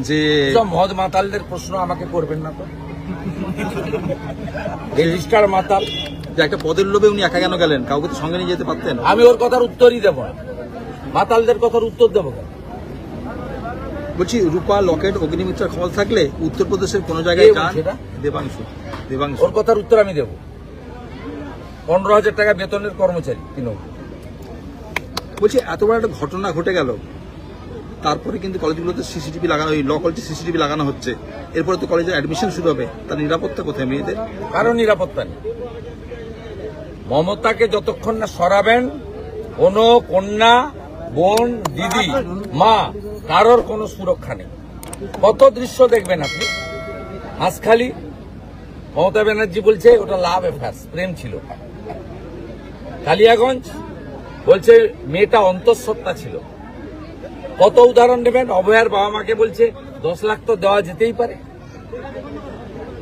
যে মদ মাতালদের প্রশ্ন আমাকে করবেন না তো। রেজিস্টার মাতাল যে একটা পদের লোভে উনি একা কেন গেলেন, কাউকে তো সঙ্গে নিয়ে যেতে পারতেন। আমি ওর কথার উত্তরই দেবো না, মাতালদের কথার উত্তর দেবো কেন? বলছি রূপা লকেট অগ্নিমিত্রার খবর থাকলে উত্তরপ্রদেশের কোন জায়গায় যান। দেবাংশু ওর কথার উত্তর আমি দেবো। 15,000 টাকা বেতনের কর্মচারী তৃণমূল। বলছি এত বড় একটা ঘটনা ঘটে গেল, তারপরে কিন্তু কলেজগুলোতে সিসিটিভি লাগানো, ল কলেজে সিসিটিভি লাগানো হচ্ছে, এরপরে তো কলেজে অ্যাডমিশন শুরু হবে, তার নিরাপত্তা কোথায় মেয়েদের? কারো নিরাপত্তা নেই। মমতাকে যতক্ষণ না সরাবেন, কোন কন্যা, বোন, দিদি, মা, কারোর কোনো সুরক্ষা নেই। কত দৃশ্য দেখবেন আপনি। হাঁসখালি মমতা ব্যানার্জি বলছে ওটা লাভ অ্যাফেয়ার্স, প্রেম ছিল। কালিয়াগঞ্জ বলছে মেয়েটা অন্তঃসত্ত্বা ছিল। কত উদাহরণ নেবেন। অভয়ার বাবা মাকে বলছে 10 লাখ তো দেওয়া যেতেই পারে।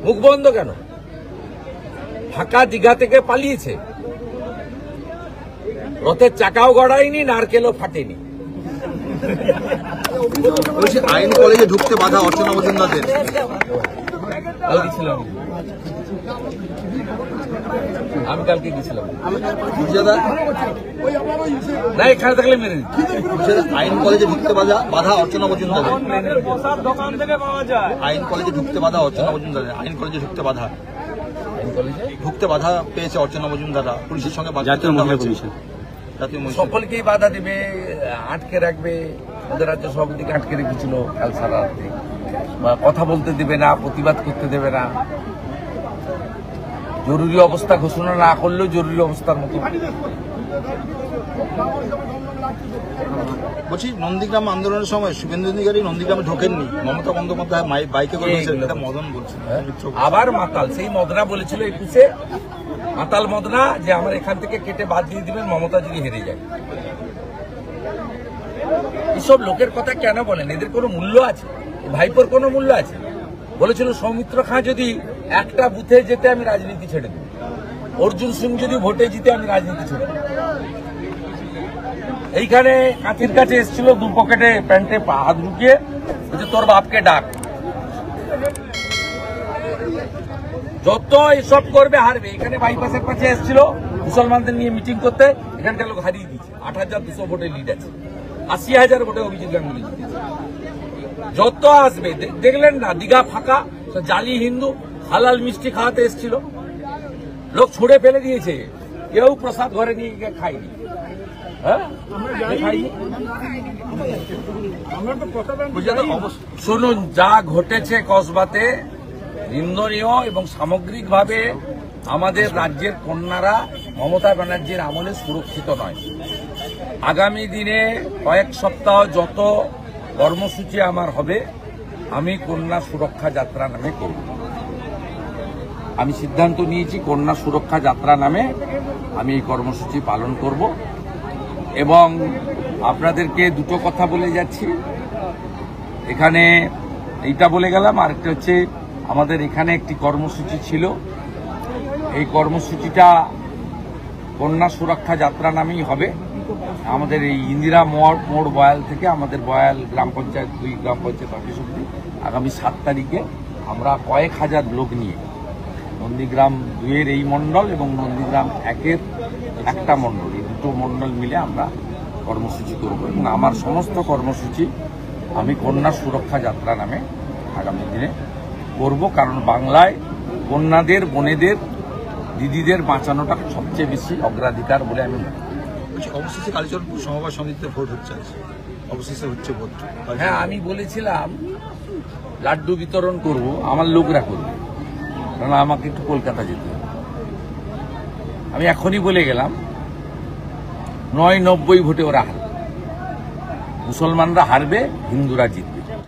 মুখ বন্ধ কেন? ঢাকা দীঘা থেকে পালিয়েছে, রথের চাকাও গড়ায়নি, নারকেলও ফাটেনি। বলছি আইন কলেজে ঢুকতে বাধা অর্চনা মজুমদারদের। আমি কালকে গেছিলাম না, এখানে থাকলে মেরে দিচ্ছি। আইন কলেজে ঢুকতে বাধা অর্চনা মজুমদারের। আইন কলেজে ঢুকতে বাধা অর্চনা মজুমদারের। আইন কলেজে ঢুকতে বাধা পেয়েছে অর্চনা মজুমদাররা, পুলিশের সঙ্গে। জাতীয় মহিলা কমিশন সকলকেই বাধা দিবে, আটকে রাখবে। ওদের রাজ্য সভাপতিকে আটকে রেখেছিল কাল সারা রাত্রে। কথা বলতে দেবে না, প্রতিবাদ করতে দেবে না। জরুরি অবস্থা ঘোষণা না করলেও জরুরি অবস্থার মতো। বলছি নন্দীগ্রাম আন্দোলনের সময় শুভেন্দু অধিকারী নন্দীগ্রামে ঢোকেননি, মমতা বন্দ্যোপাধ্যায় বাইকে করে মদন বলছে। আবার মাতাল সেই মদনা বলেছিল 21-এ, মাতাল মদনা, যে আমার এখান থেকে কেটে বাদ দিয়ে দিবেন মমতা যদি হেরে যায়। এসব লোকের কথা কেন বলেন? এদের কোনো মূল্য আছে? ভাইপোর কোনো মূল্য আছে? বলেছিল সৌমিত্র খাঁ যদি একটা বুথে যেতে আমি রাজনীতি ছেড়ে দেব, অর্জুন সিং যদি ভোটে জিতে আমি রাজনীতি ছেড়ে দেব। এইখানে কাঁথির কাছে এসেছিল, 2 পকেটে প্যান্টে হাত ঢুকিয়ে, তোর বাপকে ডাক। যত এসব করবে হারবে। এখানে বাইপাসের কাছে এসেছিল মুসলমানদের নিয়ে মিটিং করতে, এখানকার লোক হারিয়ে দিচ্ছে। 8,200 ভোটে লিড আছে, 80,000 ভোটে অভিজিৎ গাঙ্গুলি জিতেছে। যত আসবে দেখলেন না, দীঘা ফাঁকা, জালি হিন্দু হালাল মিষ্টি খাওয়াতে এসেছিল, লোক ছুড়ে ফেলে দিয়েছে, কেউ প্রসাদ ঘরে নিয়ে গিয়ে খায়নি। শুনুন, যা ঘটেছে কসবাতে নিন্দনীয় এবং সামগ্রিকভাবে আমাদের রাজ্যের কন্যারা মমতা ব্যানার্জির আমলে সুরক্ষিত নয়। আগামী দিনে কয়েক সপ্তাহ যত কর্মসূচি আমার হবে, আমি কন্যা সুরক্ষা যাত্রা নামে করব। আমি সিদ্ধান্ত নিয়েছি কন্যা সুরক্ষা যাত্রা নামে আমি এই কর্মসূচি পালন করব। এবং আপনাদেরকে দুটো কথা বলে যাচ্ছি। এখানে এইটা বলে গেলাম, আরেকটা হচ্ছে আমাদের এখানে একটি কর্মসূচি ছিল, এই কর্মসূচিটা কন্যা সুরক্ষা যাত্রা নামেই হবে। আমাদের এই ইন্দিরা মোড় বয়াল থেকে আমাদের বয়াল গ্রাম পঞ্চায়েত 2 গ্রাম পঞ্চায়েত অফিস অব্দি আগামী 7 তারিখে আমরা কয়েক হাজার লোক নিয়ে নন্দীগ্রাম 2-এর এই মণ্ডল এবং নন্দীগ্রাম 1-এর একটা মণ্ডল, এই দুটো মণ্ডল মিলে আমরা কর্মসূচি করব। এবং আমার সমস্ত কর্মসূচি আমি কন্যা সুরক্ষা যাত্রা নামে আগামী দিনে করব, কারণ বাংলায় কন্যাদের, বোনেদের, দিদিদের বাঁচানোটা সবচেয়ে বেশি অগ্রাধিকার বলে আমি মনে করি। অবশেষে কালীচরণপুর সমবায় সমিতিতে ভোট হচ্ছে, অবশেষে হচ্ছে ভোট। হ্যাঁ, আমি বলেছিলাম লাড্ডু বিতরণ করব, আমার লোকরা করবে, কারণ আমাকে একটু কলকাতা যেতে হবে। আমি এখনই বলে গেলাম 990 ভোটে ওরা হারবে, মুসলমানরা হারবে, হিন্দুরা জিতবে।